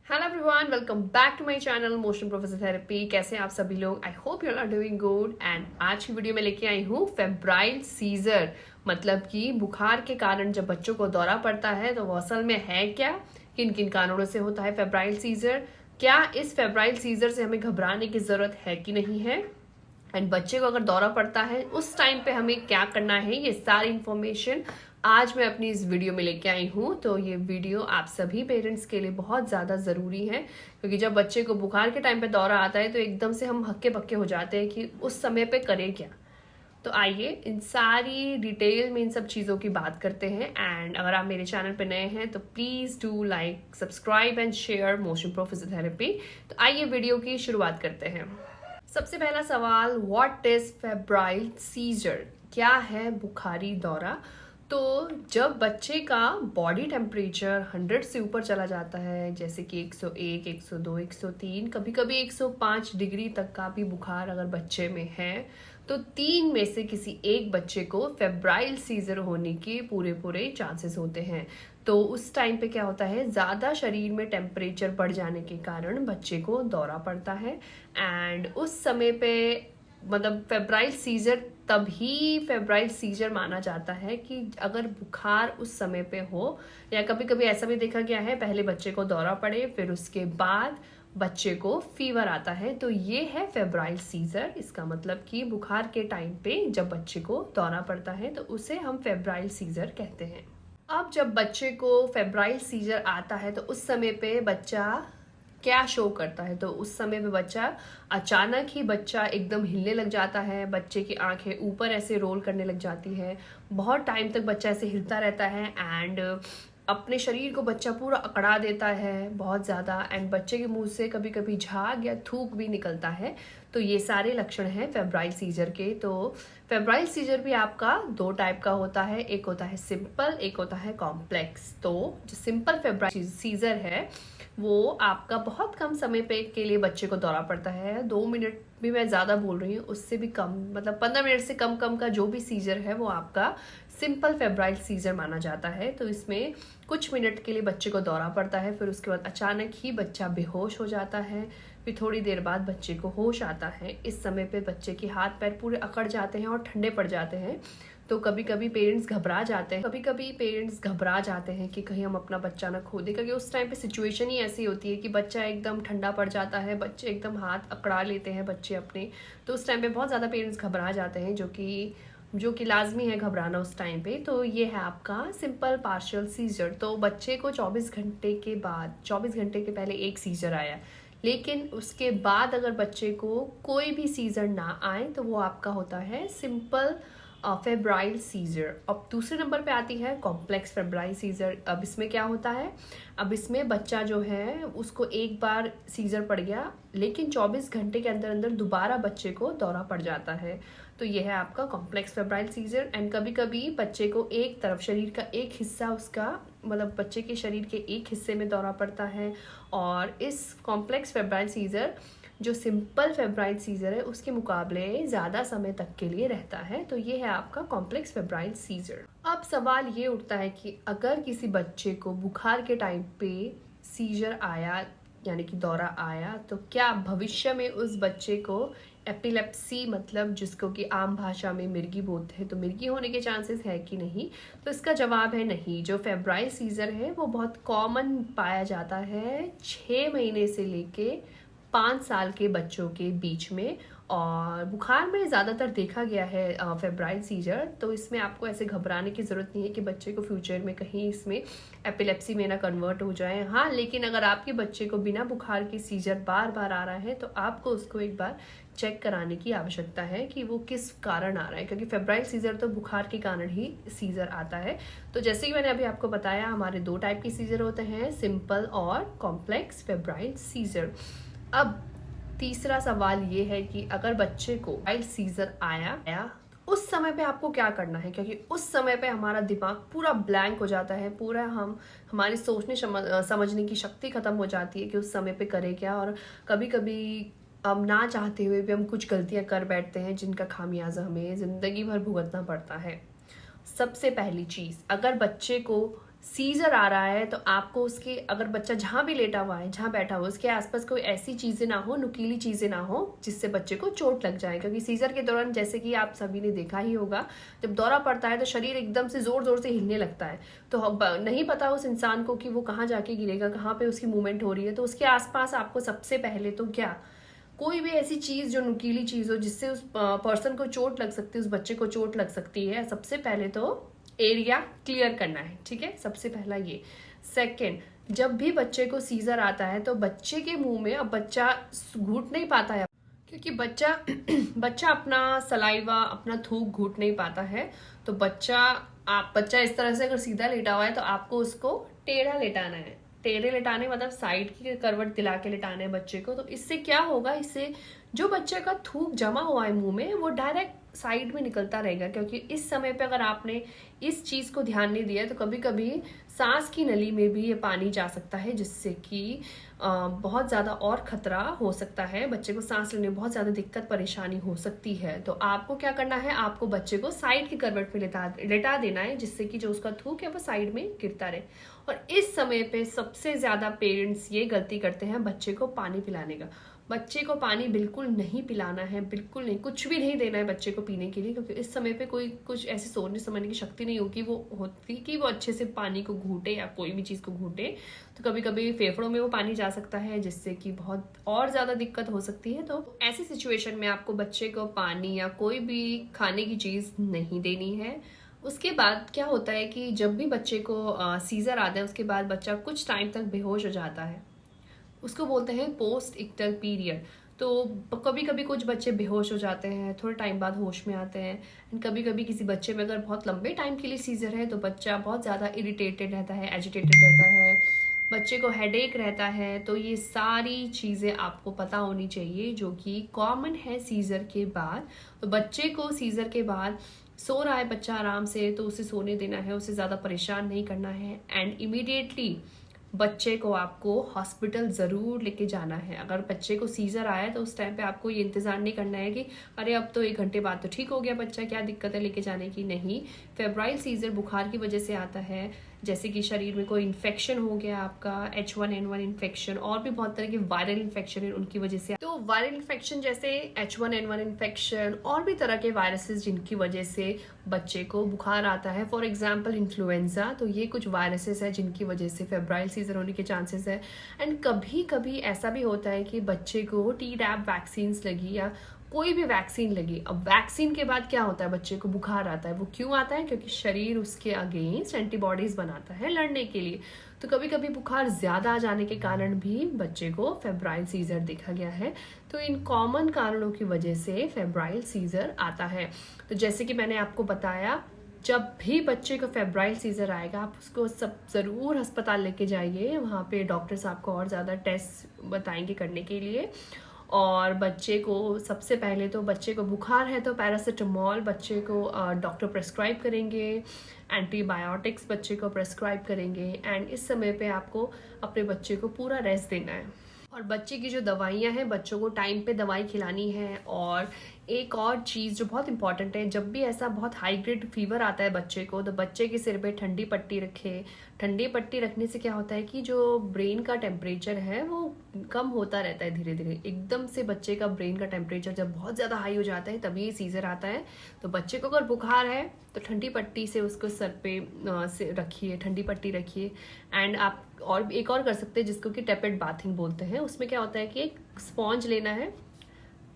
Hello everyone, welcome back to my channel motion professor therapy. कैसे हैं आप सभी लोग? I hope you are doing good. And आज की वीडियो में लेके आई हूँ फेब्राइल सीजर, मतलब कि बुखार के कारण जब बच्चों को दौरा पड़ता है तो वो असल में है क्या, किन किन कारणों से होता है फेब्राइल सीजर, क्या इस फेब्राइल सीजर से हमें घबराने की जरूरत है कि नहीं है, एंड बच्चे को अगर दौरा पड़ता है उस टाइम पे हमें क्या करना है, ये सारी इन्फॉर्मेशन आज मैं अपनी इस वीडियो में लेके आई हूँ। तो ये वीडियो आप सभी पेरेंट्स के लिए बहुत ज़्यादा ज़रूरी है, क्योंकि जब बच्चे को बुखार के टाइम पे दौरा आता है तो एकदम से हम हक्के बक्के हो जाते हैं कि उस समय पे करें क्या। तो आइए इन सारी डिटेल में इन सब चीज़ों की बात करते हैं। एंड अगर आप मेरे चैनल पे नए हैं तो please do like, subscribe and share motion professor therapy. तो आइए वीडियो की शुरुआत करते हैं। सबसे पहला सवाल, व्हाट इज फेब्राइल सीजर? क्या है बुखारी दौरा? तो जब बच्चे का बॉडी टेम्परेचर 100 से ऊपर चला जाता है, जैसे कि 101, 102, 103, कभी कभी 105 डिग्री तक का भी बुखार अगर बच्चे में है, तो 3 में से किसी एक बच्चे को फेब्राइल सीजर होने के पूरे पूरे चांसेस होते हैं। तो उस टाइम पे क्या होता है, ज़्यादा शरीर में टेम्परेचर बढ़ जाने के कारण बच्चे को दौरा पड़ता है। एंड उस समय पे मतलब फेब्राइल सीजर तभी फेब्राइल सीजर माना जाता है कि अगर बुखार उस समय पे हो, या कभी कभी ऐसा भी देखा गया है पहले बच्चे को दौरा पड़े फिर उसके बाद बच्चे को फीवर आता है, तो ये है फेब्राइल सीजर। इसका मतलब कि बुखार के टाइम पे जब बच्चे को दौरा पड़ता है तो उसे हम फेब्राइल सीजर कहते हैं। अब जब बच्चे को फेब्राइल सीजर आता है तो उस समय पे बच्चा क्या शो करता है, तो उस समय पे बच्चा अचानक ही बच्चा एकदम हिलने लग जाता है, बच्चे की आंखें ऊपर ऐसे रोल करने लग जाती है, बहुत टाइम तक बच्चा ऐसे हिलता रहता है एंड अपने शरीर को बच्चा पूरा अकड़ा देता है बहुत ज़्यादा, एंड बच्चे के मुंह से कभी कभी झाग या थूक भी निकलता है। तो ये सारे लक्षण हैं फेब्राइल सीजर के। तो फेब्राइल सीजर भी आपका 2 टाइप का होता है, एक होता है सिंपल, एक होता है कॉम्प्लेक्स। तो जो सिंपल फेब्राइल सीजर है वो आपका बहुत कम समय पे के लिए बच्चे को दौरा पड़ता है, 2 मिनट भी मैं ज़्यादा बोल रही हूँ, उससे भी कम, मतलब 15 मिनट से कम कम का जो भी सीजर है वो आपका सिंपल फेब्राइल सीजर माना जाता है। तो इसमें कुछ मिनट के लिए बच्चे को दौरा पड़ता है, फिर उसके बाद अचानक ही बच्चा बेहोश हो जाता है, फिर थोड़ी देर बाद बच्चे को होश आता है। इस समय पे बच्चे के हाथ पैर पूरे अकड़ जाते हैं और ठंडे पड़ जाते हैं। तो कभी कभी पेरेंट्स घबरा जाते हैं कि कहीं हम अपना बच्चा ना खो दें, क्योंकि उस टाइम पे सिचुएशन ही ऐसी होती है कि बच्चा एकदम ठंडा पड़ जाता है, बच्चे एकदम हाथ अकड़ा लेते हैं बच्चे अपने। तो उस टाइम पे बहुत ज़्यादा पेरेंट्स घबरा जाते हैं, जो कि लाजमी है घबराना उस टाइम पे। तो ये है आपका सिंपल पार्शियल सीजर। तो बच्चे को 24 घंटे के पहले एक सीजर आया, लेकिन उसके बाद अगर बच्चे को कोई भी सीजर ना आए तो वो आपका होता है सिंपल फेब्राइल सीजर। अब दूसरे नंबर पे आती है कॉम्प्लेक्स फेब्राइल सीजर। अब इसमें क्या होता है, अब इसमें बच्चा जो है उसको एक बार सीजर पड़ गया, लेकिन 24 घंटे के अंदर अंदर दोबारा बच्चे को दौरा पड़ जाता है। तो ये है आपका कॉम्प्लेक्स फेब्राइल सीजर। एंड कभी कभी बच्चे को एक तरफ, शरीर का एक हिस्सा उसका, मतलब बच्चे के शरीर के एक हिस्से में दौरा पड़ता है। और इस कॉम्प्लेक्स फेब्राइल सीजर जो सिंपल फेब्राइल सीजर है उसके मुकाबले ज़्यादा समय तक के लिए रहता है। तो ये है आपका कॉम्प्लेक्स फेब्राइल सीजर। अब सवाल ये उठता है कि अगर किसी बच्चे को बुखार के टाइम पे सीजर आया, यानी कि दौरा आया, तो क्या भविष्य में उस बच्चे को एपिलेप्सी, मतलब जिसको कि आम भाषा में मिर्गी बोलते हैं, तो मिर्गी होने के चांसेस है कि नहीं? तो इसका जवाब है नहीं। जो फेब्राइल सीजर है वो बहुत कॉमन पाया जाता है 6 महीने से लेके 5 साल के बच्चों के बीच में, और बुखार में ज़्यादातर देखा गया है फेब्राइल सीजर। तो इसमें आपको ऐसे घबराने की ज़रूरत नहीं है कि बच्चे को फ्यूचर में कहीं इसमें एपिलेप्सी में ना कन्वर्ट हो जाए। हाँ, लेकिन अगर आपके बच्चे को बिना बुखार के सीजर बार बार आ रहा है तो आपको उसको एक बार चेक कराने की आवश्यकता है कि वो किस कारण आ रहा है, क्योंकि फेब्राइल सीजर तो बुखार के कारण ही सीजर आता है। तो जैसे कि मैंने अभी आपको बताया, हमारे 2 टाइप के सीजर होते हैं, सिंपल और कॉम्प्लेक्स फेब्राइल सीजर। अब तीसरा सवाल ये है कि अगर बच्चे को फेब्राइल सीजर आया उस समय पे आपको क्या करना है, क्योंकि उस समय पे हमारा दिमाग पूरा ब्लैंक हो जाता है, पूरा हमारी सोचने समझने की शक्ति खत्म हो जाती है कि उस समय पे करें क्या। और कभी कभी हम ना चाहते हुए भी हम कुछ गलतियां कर बैठते हैं जिनका खामियाजा हमें ज़िंदगी भर भुगतना पड़ता है। सबसे पहली चीज़, अगर बच्चे को सीजर आ रहा है तो आपको उसके, अगर बच्चा जहां भी लेटा हुआ है, जहां बैठा हुआ है, उसके आसपास कोई ऐसी चीजें ना हो, नुकीली चीजें ना हो जिससे बच्चे को चोट लग जाए। क्योंकि सीजर के दौरान, जैसे कि आप सभी ने देखा ही होगा, जब दौरा पड़ता है तो शरीर एकदम से जोर जोर से हिलने लगता है। तो नहीं पता उस इंसान को कि वो कहाँ जाके गिरेगा, कहाँ पे उसकी मूवमेंट हो रही है। तो उसके आसपास आपको सबसे पहले तो क्या, कोई भी ऐसी चीज जो नुकीली चीज हो जिससे उस पर्सन को चोट लग सकती है, उस बच्चे को चोट लग सकती है, सबसे पहले तो एरिया क्लियर करना है। ठीक है, सबसे पहला ये। सेकंड, जब भी बच्चे को सीजर आता है तो बच्चे के मुंह में, अब बच्चा घूट नहीं पाता है क्योंकि बच्चा बच्चा अपना सलाइवा, अपना थूक घूट नहीं पाता है। तो बच्चा इस तरह से अगर सीधा लेटा हुआ है तो आपको उसको टेढ़ा लेटाना है। टेढ़े लेटाने मतलब साइड की करवट दिला के लेटाना है बच्चे को। तो इससे क्या होगा, इससे जो बच्चे का थूक जमा हुआ है मुंह में वो डायरेक्ट साइड में निकलता रहेगा। क्योंकि इस समय पे अगर आपने इस चीज को ध्यान नहीं दिया तो कभी कभी सांस की नली में भी ये पानी जा सकता है, जिससे कि बहुत ज्यादा और खतरा हो सकता है, बच्चे को सांस लेने में बहुत ज्यादा दिक्कत परेशानी हो सकती है। तो आपको क्या करना है, आपको बच्चे को साइड की करवट पे लेटा देना है, जिससे कि जो उसका थूक है वो साइड में गिरता रहे। और इस समय पे सबसे ज्यादा पेरेंट्स ये गलती करते हैं बच्चे को पानी पिलाने का। बच्चे को पानी बिल्कुल नहीं पिलाना है, बिल्कुल नहीं, कुछ भी नहीं देना है बच्चे को पीने के लिए। क्योंकि इस समय पे कोई कुछ ऐसे सोचने समझने की शक्ति नहीं होगी वो होती कि वो अच्छे से पानी को घूटे या कोई भी चीज को घूटे। तो कभी कभी फेफड़ों में वो पानी जा सकता है, जिससे कि बहुत और ज्यादा दिक्कत हो सकती है। तो ऐसी सिचुएशन में आपको बच्चे को पानी या कोई भी खाने की चीज नहीं देनी है। उसके बाद क्या होता है कि जब भी बच्चे को सीजर आता है उसके बाद बच्चा कुछ टाइम तक बेहोश हो जाता है, उसको बोलते हैं पोस्ट इक्टल पीरियड। तो कभी कभी कुछ बच्चे बेहोश हो जाते हैं, थोड़े टाइम बाद होश में आते हैं। एंड कभी कभी किसी बच्चे में अगर बहुत लंबे टाइम के लिए सीजर है तो बच्चा बहुत ज़्यादा इरिटेटेड रहता है, एजिटेटेड रहता है, बच्चे को हेडेक रहता है। तो ये सारी चीज़ें आपको पता होनी चाहिए जो कि कॉमन है सीजर के बाद। तो बच्चे को सीजर के बाद सो रहा है बच्चा आराम से तो उसे सोने देना है, उसे ज़्यादा परेशान नहीं करना है। एंड इमीडिएटली बच्चे को आपको हॉस्पिटल ज़रूर लेके जाना है। अगर बच्चे को सीजर आया है तो उस टाइम पे आपको ये इंतज़ार नहीं करना है कि अरे अब तो 1 घंटे बाद तो ठीक हो गया बच्चा, क्या दिक्कत है लेके जाने की। नहीं, फेब्राइल सीजर बुखार की वजह से आता है, जैसे कि शरीर में कोई इन्फेक्शन हो गया, आपका H1N1 इन्फेक्शन, और भी बहुत तरह के वायरल इन्फेक्शन है उनकी वजह से। तो वायरल इन्फेक्शन जैसे H1N1 इन्फेक्शन और भी तरह के वायरसेस जिनकी वजह से बच्चे को बुखार आता है, फॉर एग्जाम्पल इन्फ्लुएंजा। तो ये कुछ वायरसेस है जिनकी वजह से फेब्राइल सीजर होने के चांसेस है। एंड कभी कभी ऐसा भी होता है कि बच्चे को Tdap वैक्सीन लगी या कोई भी वैक्सीन लगी। अब वैक्सीन के बाद क्या होता है, बच्चे को बुखार आता है। वो क्यों आता है, क्योंकि शरीर उसके अगेंस्ट एंटीबॉडीज बनाता है लड़ने के लिए। तो कभी कभी बुखार ज्यादा आ जाने के कारण भी बच्चे को फेब्राइल सीजर देखा गया है। तो इन कॉमन कारणों की वजह से फेब्राइल सीजर आता है। तो जैसे कि मैंने आपको बताया, जब भी बच्चे को फेब्राइल सीजर आएगा आप उसको सब ज़रूर अस्पताल लेके जाइए। वहाँ पे डॉक्टर्स आपको और ज़्यादा टेस्ट बताएंगे करने के लिए। और बच्चे को सबसे पहले तो, बच्चे को बुखार है तो पैरासीटामोल बच्चे को डॉक्टर प्रेस्क्राइब करेंगे, एंटीबायोटिक्स बच्चे को प्रेस्क्राइब करेंगे। एंड इस समय पे आपको अपने बच्चे को पूरा रेस्ट देना है। और बच्चे की जो दवाइयाँ हैं, बच्चों को टाइम पे दवाई खिलानी है। और एक और चीज़ जो बहुत इंपॉर्टेंट है, जब भी ऐसा बहुत हाई ग्रेड फीवर आता है बच्चे को तो बच्चे के सिर पे ठंडी पट्टी रखे। ठंडी पट्टी रखने से क्या होता है कि जो ब्रेन का टेम्परेचर है वो कम होता रहता है धीरे धीरे। एकदम से बच्चे का ब्रेन का टेम्परेचर जब बहुत ज़्यादा हाई हो जाता है तभी सीजर आता है। तो बच्चे को अगर बुखार है तो ठंडी पट्टी से उसको सर पे रखिए, ठंडी पट्टी रखिए। एंड आप और एक और कर सकते हैं जिसको कि टेपेड बाथिंग बोलते हैं। उसमें क्या होता है कि एक स्पॉन्ज लेना है,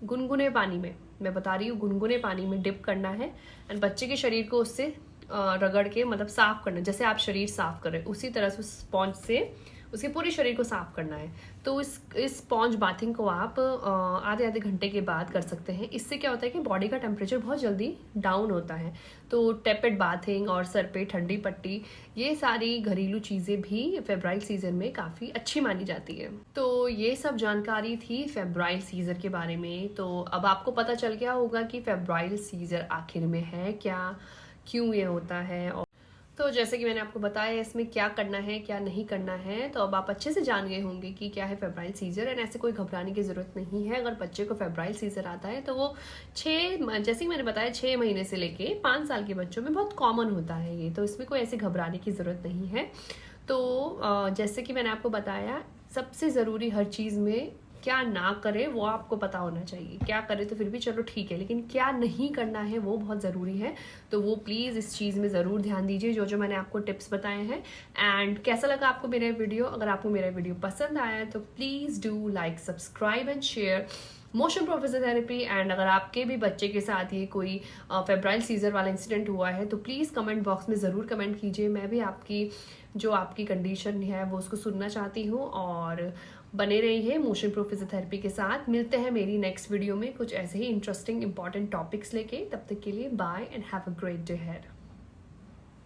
गुनगुने पानी में, मैं बता रही हूँ, गुनगुने पानी में डिप करना है। एंड बच्चे के शरीर को उससे रगड़ के, मतलब साफ करना, जैसे आप शरीर साफ कर रहे हैं उसी तरह से स्पॉन्ज से उसके पूरे शरीर को साफ करना है। तो इस स्पॉन्ज बाथिंग को आप आधे आधे घंटे के बाद कर सकते हैं। इससे क्या होता है कि बॉडी का टेम्परेचर बहुत जल्दी डाउन होता है। तो टेपेड बाथिंग और सर पे ठंडी पट्टी, ये सारी घरेलू चीज़ें भी फेब्राइल सीजन में काफ़ी अच्छी मानी जाती है। तो ये सब जानकारी थी फेब्राइल सीजर के बारे में। तो अब आपको पता चल गया होगा कि फेब्राइल सीजर आखिर में है क्या, क्यों ये होता है। तो जैसे कि मैंने आपको बताया इसमें क्या करना है क्या नहीं करना है, तो अब आप अच्छे से जान गए होंगे कि क्या है फेब्राइल सीजर। एंड ऐसे कोई घबराने की ज़रूरत नहीं है। अगर बच्चे को फेब्राइल सीजर आता है तो वो जैसे कि मैंने बताया 6 महीने से लेके 5 साल के बच्चों में बहुत कॉमन होता है ये, तो इसमें कोई ऐसे घबराने की ज़रूरत नहीं है। तो जैसे कि मैंने आपको बताया, सबसे ज़रूरी हर चीज़ में क्या ना करे वो आपको पता होना चाहिए। क्या करे तो फिर भी चलो ठीक है, लेकिन क्या नहीं करना है वो बहुत ज़रूरी है। तो वो प्लीज़ इस चीज़ में ज़रूर ध्यान दीजिए जो जो मैंने आपको टिप्स बताए हैं। एंड कैसा लगा आपको मेरा वीडियो? अगर आपको मेरा वीडियो पसंद आया तो please do like, subscribe and share motion pro physiotherapy. And अगर आपके भी बच्चे के साथ ये कोई फेब्राइल सीजर वाला इंसिडेंट हुआ है तो प्लीज़ कमेंट बॉक्स में ज़रूर कमेंट कीजिए। मैं भी आपकी कंडीशन है वो उसको सुनना चाहती हूँ। और बने रहिए मोशन प्रो फिजियोथेरेपी के साथ। मिलते हैं मेरी नेक्स्ट वीडियो में कुछ ऐसे ही इंटरेस्टिंग इंपॉर्टेंट टॉपिक्स लेके। तब तक के लिए bye and have a great day ahead.